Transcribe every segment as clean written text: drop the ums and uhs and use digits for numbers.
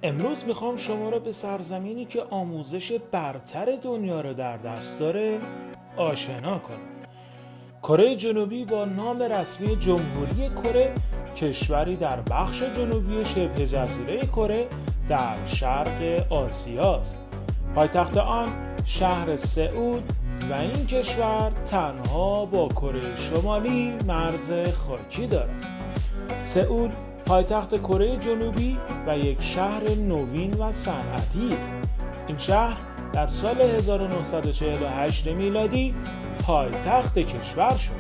امروز میخوام شما را به سرزمینی که آموزش برتر دنیا را در دست داره آشنا کنم. کره جنوبی با نام رسمی جمهوری کره کشوری در بخش جنوبی شبه جزیره کره در شرق آسیا است. پایتخت آن شهر سئول و این کشور تنها با کره شمالی مرز خاکی دارد. سئول پایتخت کره جنوبی و یک شهر نوین و صنعتی است. این شهر در سال 1948 میلادی پایتخت کشور شد.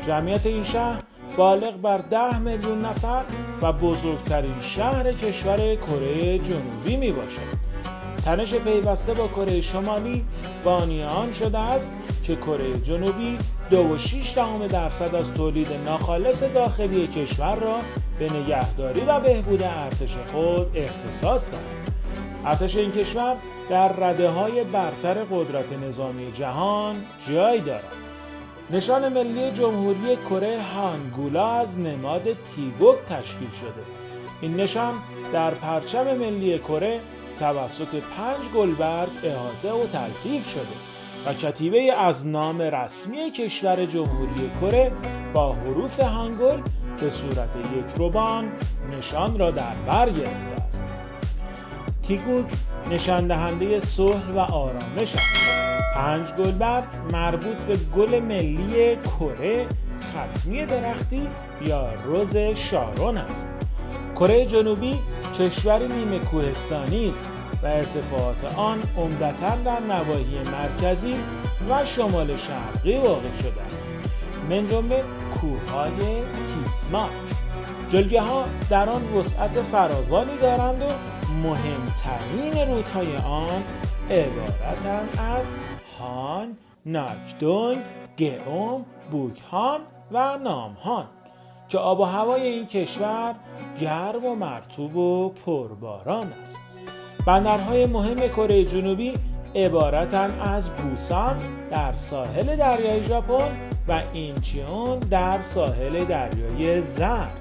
جمعیت این شهر بالغ بر 10 میلیون نفر و بزرگترین شهر کشور کره جنوبی می باشد. تنش پیوسته با کره شمالی بانی آن شده است که کره جنوبی 2.6% از تولید ناخالص داخلی کشور را به نگهداری و بهبود ارتش خود اختصاص دارد. ارتش این کشور در رده‌های برتر قدرت نظامی جهان جای دارد. نشان ملی جمهوری کره هانگولا از نماد تیگوک تشکیل شده. این نشان در پرچم ملی کره توسط 5 گلبرگ احاطه و تلطیف شده و کتیبه از نام رسمی کشور جمهوری کره با حروف هانگول به صورت یک روبان نشان را در بر گرفته است. تیگوک نشان دهنده صلح و آرامش است. 5 گلبرگ مربوط به گل ملی کره ختمی درختی یا رز شارون است. کره جنوبی کشوری نیمه کوهستانی است و ارتفاعات آن عمدتاً در نواحی مرکزی و شمال شرقی واقع شده است. من جمله کوههای تیسماک. جلگه‌ها در آن وسعت فراوانی دارند و مهمترین رودهای آن عبارتند از هان، ناکدونگ، گئوم، بوکهان و نامهان که آب و هوای این کشور گرم و مرطوب و پرباران است. بندرهای مهم کره جنوبی عبارتند از بوسان در ساحل دریای ژاپن و اینچیون در ساحل دریای زرد.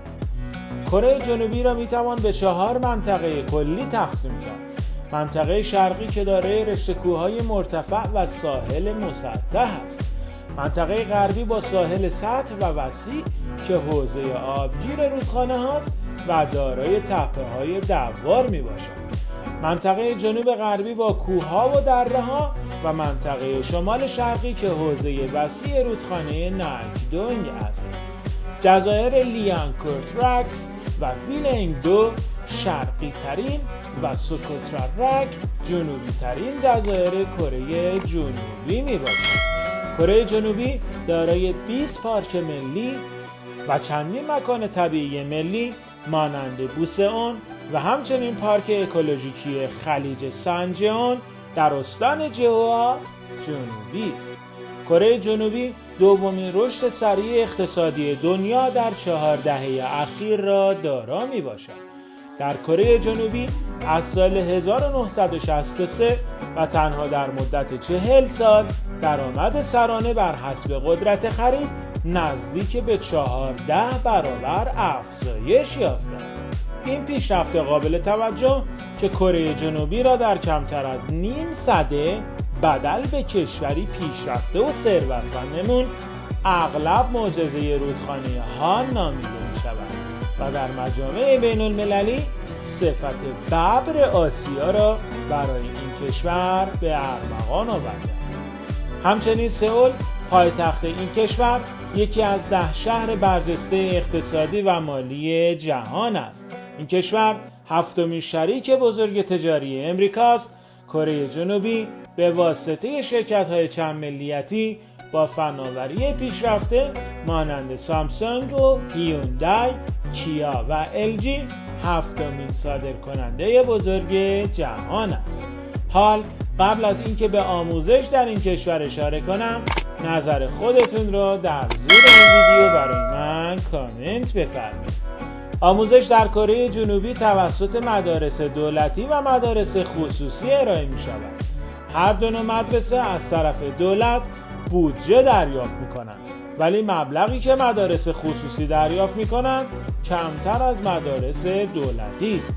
کره جنوبی را میتوان به 4 منطقه کلی تقسیم کرد. منطقه شرقی که دارای رشته کوههای مرتفع و ساحل مسطح است. منطقه غربی با ساحل سطح و وسیع که حوزه آبگیر رودخانه هاست و دارای تپه‌های دوار می باشد. منطقه جنوب غربی با کوه‌ها و دره‌ها و منطقه شمال شرقی که حوزه وسیع رودخانه ناکدونگ است. جزایر لیانکورتراکس و ویلنگ دو شرقی ترین و سوکوترارک جنوبی ترین جزایر کره جنوبی می باشد. کره جنوبی دارای 20 پارک ملی و چندین مکان طبیعی ملی مانند بوسئون و همچنین پارک اکولوژیکی خلیج سانجئون در استان جهوا جنوبی است. کره جنوبی دومین رشد سریع اقتصادی دنیا در 4 دهه اخیر را دارا می باشد. در کره جنوبی از سال 1963 و تنها در مدت 40 سال درآمد سرانه بر حسب قدرت خرید نزدیک به 14 برابر افزایش یافته است. این پیشرفت قابل توجه که کره جنوبی را در کمتر از نیم سده بدل به کشوری پیشرفته و ثروتمند نمود اغلب معجزه رودخانه هان نامیده می شود و در مجامع بین المللی صفت ببر آسیا را برای این کشور به ارمغان آورده. همچنین سئول پایتخت این کشور یکی از 10 شهر برجسته اقتصادی و مالی جهان است. این کشور 7مین شریک بزرگ تجاری امریکاست. کره جنوبی به واسطه شرکت‌های چند ملیتی با فناوری پیشرفته مانند سامسونگ و هیوندای، کیا و LG 7مین صادرکننده بزرگ جهان است. حال قبل از اینکه به آموزش در این کشور اشاره کنم، نظر خودتون را در زیر این ویدیو برای من کامنت بفرمایید. آموزش در کره جنوبی توسط مدارس دولتی و مدارس خصوصی ارائه می شود. هر دو نوع مدرسه از طرف دولت بودجه دریافت می کنند، ولی مبلغی که مدارس خصوصی دریافت می کنند کمتر از مدارس دولتی است.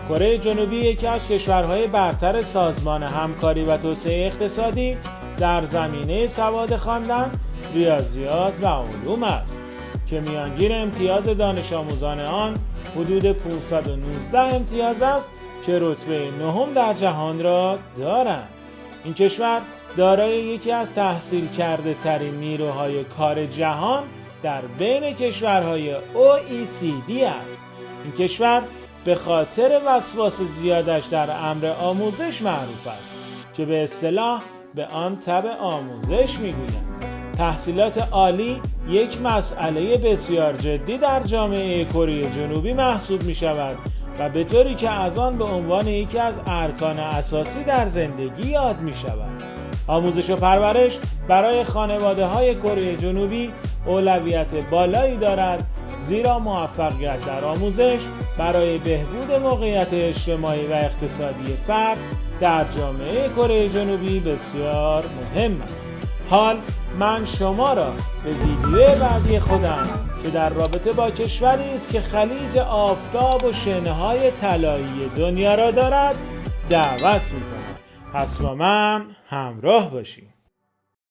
کره جنوبی یکی از کشورهای برتر سازمان همکاری و توسعه اقتصادی در زمینه سواد خواندن، ریاضیات و علوم است که میانگین امتیاز دانش آموزان آن حدود 519 امتیاز است که رتبه نهم در جهان را دارند. این کشور دارای یکی از تحصیل کرده ترین نیروهای کار جهان در بین کشورهای OECD است. این کشور به خاطر وسواس زیادش در امر آموزش معروف است که به اصطلاح به آن تبع آموزش میگویند. تحصیلات عالی یک مسئله بسیار جدی در جامعه کره جنوبی محسوب می شود و به طوری که از آن به عنوان یکی از ارکان اساسی در زندگی یاد می شود. آموزش و پرورش برای خانواده های کره جنوبی اولویت بالایی دارد، زیرا موفقیت در آموزش برای بهبود موقعیت اجتماعی و اقتصادی فرد در جامعه کره جنوبی بسیار مهم است. حال من شما را به ویدیو بعدی خودم که در رابطه با کشوری است که خلیج آفتاب و شنهای طلایی دنیا را دارد دعوت می‌کنم. پس با من همراه باشید.